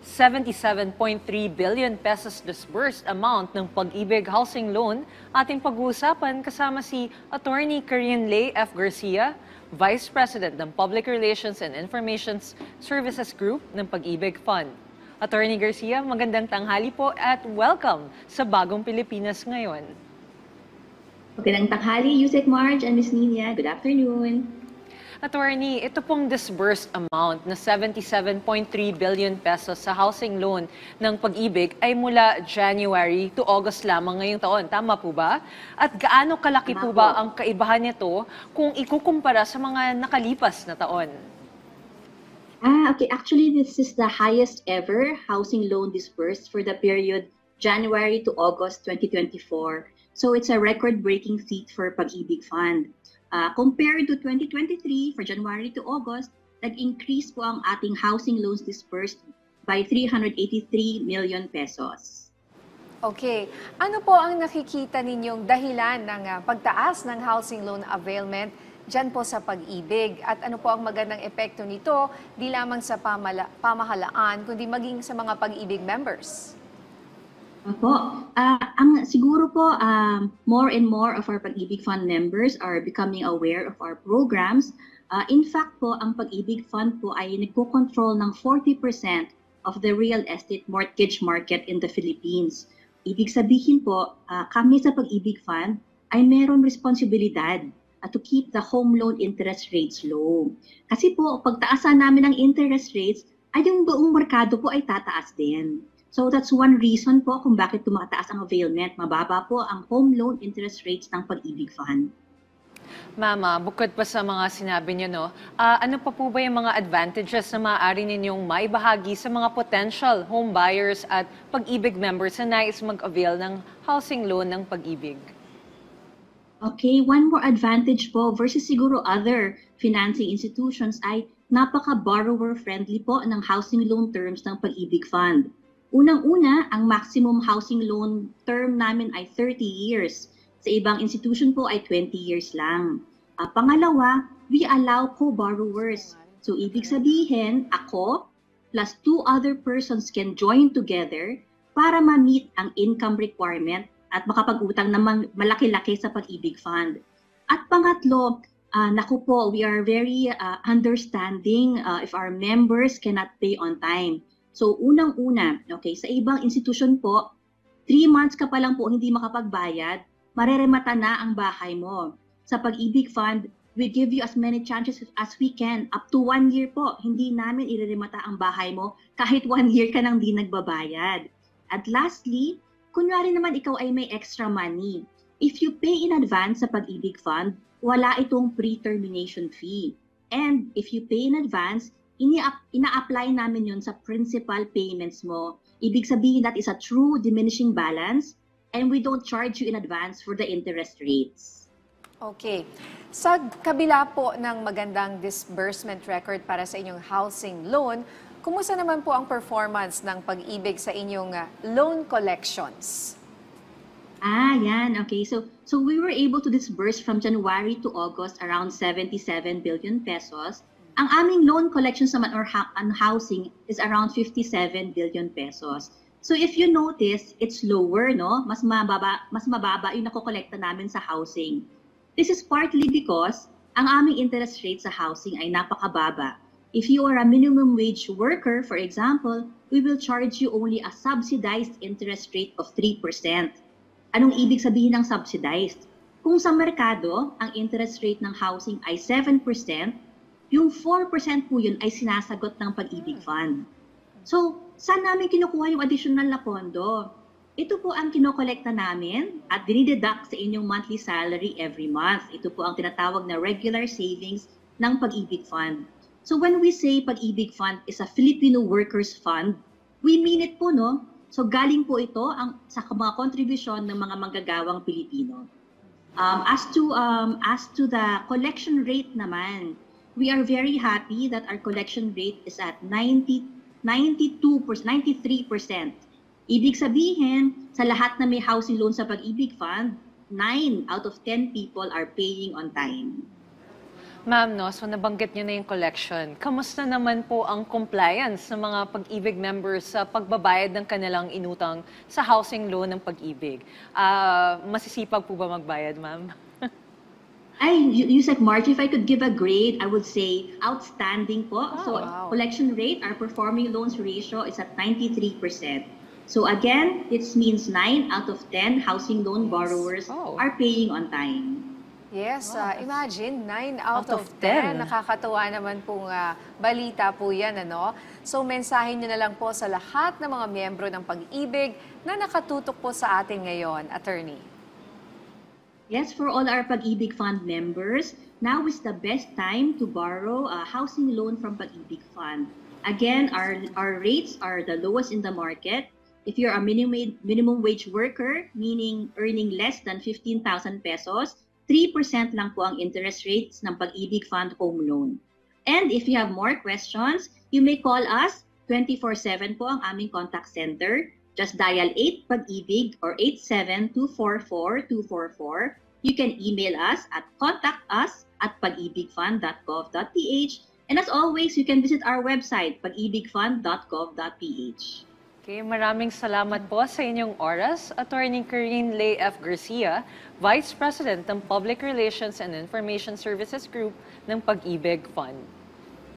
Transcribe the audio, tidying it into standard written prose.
77.3 billion pesos disbursed amount ng Pag-ibig Housing Loan ating pag-uusapan kasama si Attorney Karine Lei F. Garcia, Vice President ng Public Relations and Information Services Group ng Pag-ibig Fund. Attorney Garcia, magandang tanghali po at welcome sa Bagong Pilipinas Ngayon. Magandang tanghali, Yusek Marge and Ms. Nina. Good afternoon. Attorney, ito pong disbursed amount na 77.3 billion pesos sa housing loan ng Pag-ibig ay mula January to August lamang ngayong taon. Tama po ba? At gaano kalaki po ba ang kaibahan nito kung ikukumpara sa mga nakalipas na taon? Okay. Actually, this is the highest ever housing loan disbursed for the period January to August 2024. So it's a record-breaking feat for Pag-ibig Fund. Compared to 2023, for January to August, nag-increase po ang ating housing loans disbursed by 383 million pesos. Okay. Ano po ang nakikita ninyong dahilan ng pagtaas ng housing loan availment dyan po sa Pag-ibig? At ano po ang magandang epekto nito, di lamang sa pamahalaan, kundi maging sa mga Pag-ibig members? Siguro po, more and more of our Pag-ibig Fund members are becoming aware of our programs. In fact po, ang Pag-ibig Fund po ay nagko-control ng 40% of the real estate mortgage market in the Philippines. Ibig sabihin po, kami sa Pag-ibig Fund ay meron responsibilidad to keep the home loan interest rates low. Kasi po, pagtaasan namin ng interest rates, ay yung buong merkado po ay tataas din. So that's one reason po kung bakit tumataas ang availment. Mababa po ang home loan interest rates ng Pag-ibig Fund. Mama, bukod pa sa mga sinabi niyo, ano pa po ba yung mga advantages na maaari ninyong maibahagi sa mga potential home buyers at Pag-ibig members na nais mag-avail ng housing loan ng Pag-ibig? Okay, one more advantage po versus siguro other financing institutions ay napaka-borrower friendly po ng housing loan terms ng Pag-ibig Fund. Unang-una, ang maximum housing loan term namin ay 30 years. Sa ibang institution po ay 20 years lang. Pangalawa, we allow co-borrowers. So ibig sabihin, ako plus 2 other persons can join together para ma-meet ang income requirement at makapag-utang na malaki-laki sa Pag-ibig Fund. At pangatlo, naku po, we are very understanding if our members cannot pay on time. So unang-una, okay, sa ibang institution po, 3 months ka pa lang po hindi makapagbayad, mareremata na ang bahay mo. Sa Pag-ibig Fund, we give you as many chances as we can. Up to 1 year po, hindi namin ireremata ang bahay mo kahit 1 year ka nang di nagbabayad. At lastly, kunwari naman ikaw ay may extra money. If you pay in advance sa Pag-ibig Fund, wala itong pre-termination fee. And if you pay in advance, ina-apply namin yun sa principal payments mo. Ibig sabihin that is a true diminishing balance and we don't charge you in advance for the interest rates. Okay. Sa kabila po ng magandang disbursement record para sa inyong housing loan, kumusta naman po ang performance ng Pag-ibig sa inyong loan collections? Yan. Okay. So we were able to disburse from January to August around 77 billion pesos. Ang aming loan collections naman on housing is around 57 billion pesos. So if you notice, it's lower, no? Mas mababa yung nakokolekta namin sa housing. This is partly because ang aming interest rate sa housing ay napakababa. If you are a minimum wage worker, for example, we will charge you only a subsidized interest rate of 3%. Anong ibig sabihin ng subsidized? Kung sa merkado, ang interest rate ng housing ay 7%, yung 4% po yun ay sinasagot ng Pag-ibig Fund. So, saan namin kinukuha yung additional na pondo? Ito po ang kinokolekta namin at dinideduct sa inyong monthly salary every month. Ito po ang tinatawag na regular savings ng Pag-ibig Fund. So when we say Pag-ibig Fund is a Filipino workers fund, we mean it po, no? So galing po ito sa mga kontribusyon ng mga manggagawang Pilipino. As to the collection rate naman, we are very happy that our collection rate is at 93%. Ibig sabihin, sa lahat na may housing loan sa Pag-ibig Fund, 9 out of 10 people are paying on time. Ma'am, no, so nabanggit niyo na yung collection. Kamusta naman po ang compliance ng mga Pag-ibig members sa pagbabayad ng kanilang inutang sa housing loan ng Pag-ibig? Masisipag po ba magbayad, ma'am? Yusek March, if I could give a grade, I would say outstanding po. So wow. collection rate, our performing loans ratio is at 93%. So again, it means 9 out of 10 housing loan borrowers Oh. are paying on time. Yes, Wow, imagine, 9 out out of of 10. 10. Nakakatuwa naman pong balita po yan, ano? So, mensahe nyo na lang po sa lahat ng mga miyembro ng Pag-ibig na nakatutok po sa atin ngayon, Attorney. Yes, for all our Pag-ibig Fund members, now is the best time to borrow a housing loan from Pag-ibig Fund. Again, our rates are the lowest in the market. If you're a minimum wage worker, meaning earning less than 15,000 pesos, 3% lang po ang interest rates ng Pag-ibig Fund Home Loan. And if you have more questions, you may call us 24/7 po ang aming contact center. Just dial 8 Pag-ibig or 87244-244. You can email us at contactus@pagibigfund.gov.ph. And as always, you can visit our website, pagibigfund.gov.ph. Okay, maraming salamat po sa inyong oras, Attorney Karine Lay F. Garcia, Vice President ng Public Relations and Information Services Group ng Pag-ibig Fund.